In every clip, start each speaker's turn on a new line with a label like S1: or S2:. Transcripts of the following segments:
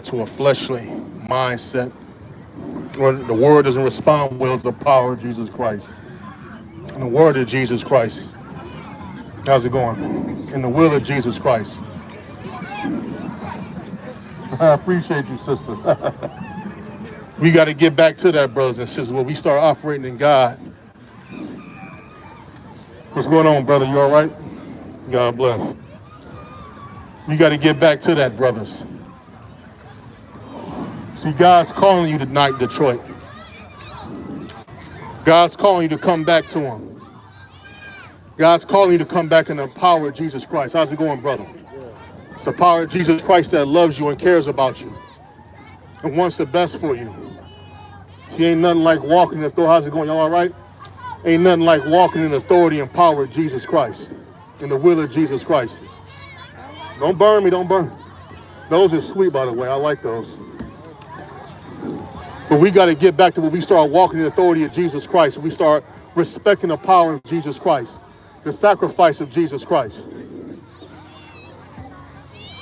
S1: to a fleshly mindset when the word doesn't respond well to the power of Jesus Christ. And the word of Jesus Christ. How's it going? In the will of Jesus Christ. I appreciate you, sister. We got to get back to that, brothers and sisters, where we start operating in God. What's going on, brother? You all right? God bless. We got to get back to that, brothers. See, God's calling you tonight, Detroit. God's calling you to come back to him. God's calling you to come back in the power of Jesus Christ. How's it going, brother? It's the power of Jesus Christ that loves you and cares about you and wants the best for you. See, ain't nothing like walking in the authority. How's it going? Y'all all right? Ain't nothing like walking in the authority and power of Jesus Christ, in the will of Jesus Christ. Don't burn me, don't burn. Those are sweet, by the way. I like those. But we got to get back to when we start walking in the authority of Jesus Christ. We start respecting the power of Jesus Christ, the sacrifice of Jesus Christ.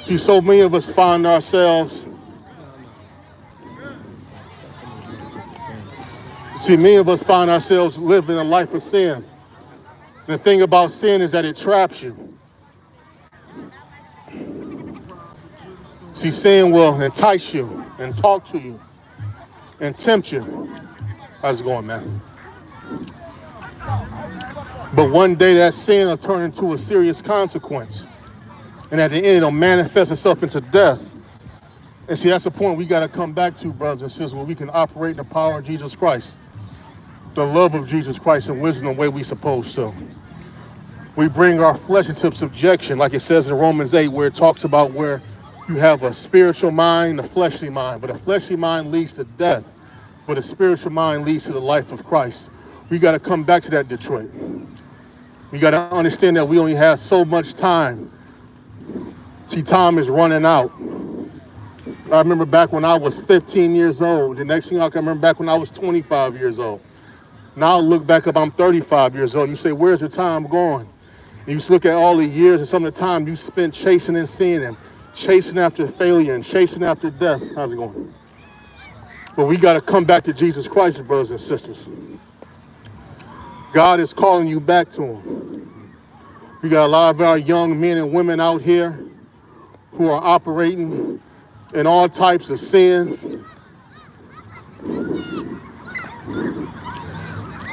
S1: See, so many of us find ourselves, living a life of sin. And the thing about sin is that it traps you. See, sin will entice you and talk to you and tempt you. How's it going, man? But one day that sin will turn into a serious consequence. And at the end, it'll manifest itself into death. And see, that's the point we got to come back to, brothers and sisters, where we can operate in the power of Jesus Christ, the love of Jesus Christ and wisdom the way we're supposed to. We bring our flesh into subjection, like it says in Romans 8, where it talks about where you have a spiritual mind, a fleshly mind. But a fleshly mind leads to death, but a spiritual mind leads to the life of Christ. We got to come back to that, Detroit. We got to understand that we only have so much time. See, time is running out. I remember back when I was 15 years old. The next thing I can remember back when I was 25 years old. Now I look back up, I'm 35 years old. And you say, where's the time going? And you just look at all the years and some of the time you spent chasing and sin and chasing after failure and chasing after death. How's it going? But we got to come back to Jesus Christ, brothers and sisters. God is calling you back to him. We got a lot of our young men and women out here who are operating in all types of sin.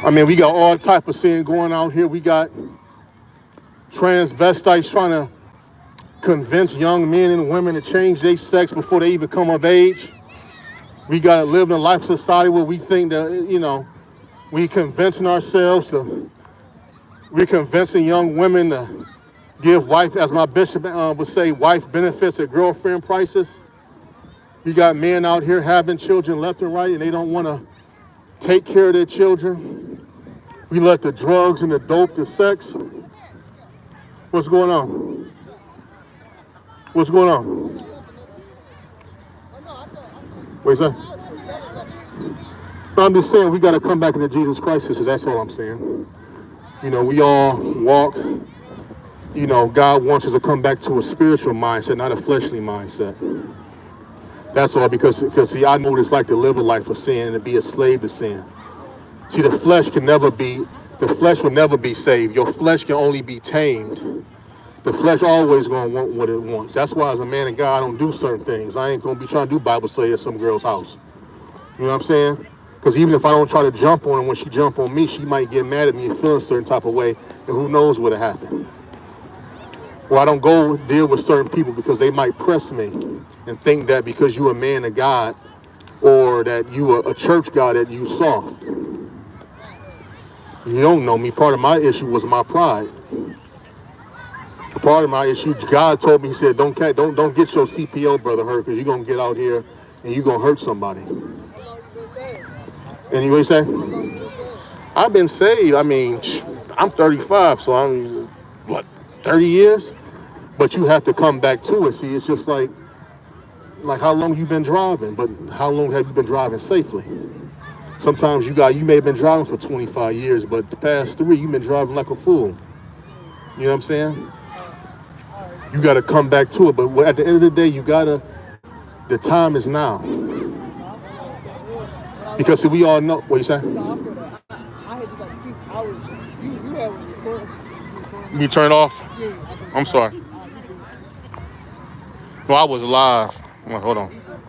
S1: I mean, we got all type of sin going out here. We got transvestites trying to convince young men and women to change their sex before they even come of age. We got to live in a life society where we think that, we're convincing young women to give wife, as my bishop would say, wife benefits at girlfriend prices. We got men out here having children left and right, and they don't want to take care of their children. We let the drugs and the dope, the sex. What's going on? What's going on? What you say? But I'm just saying we got to come back into Jesus Christ, sisters. That's all I'm saying. We all walk. God wants us to come back to a spiritual mindset, not a fleshly mindset. That's all, because see, I know what it's like to live a life of sin and to be a slave to sin. See, the flesh will never be saved. Your flesh can only be tamed. The flesh always gonna want what it wants. That's why as a man of God, I don't do certain things. I ain't gonna be trying to do Bible study at some girl's house. You know what I'm saying? Because even if I don't try to jump on her, when she jump on me, she might get mad at me and feel a certain type of way, and who knows what'll happen. Or I don't go deal with certain people because they might press me and think that because you're a man of God or that you are a church guy that you soft. You don't know me. Part of my issue was my pride. Part of my issue, God told me, he said, don't get your CPO brother hurt because you're going to get out here and you're going to hurt somebody. And you what you say? I've been saved. I mean, I'm 35, so I'm, 30 years? But you have to come back to it. See, it's just like how long you been driving, but how long have you been driving safely? Sometimes you may have been driving for 25 years, but the past 3, you've been driving like a fool. You know what I'm saying? You got to come back to it. But at the end of the day, you got to The time is now. Because we all know, what you say?
S2: I had just like, I was, you had one recording.
S1: You turn off?
S2: Yeah.
S1: I'm sorry. No, I was live. Hold on.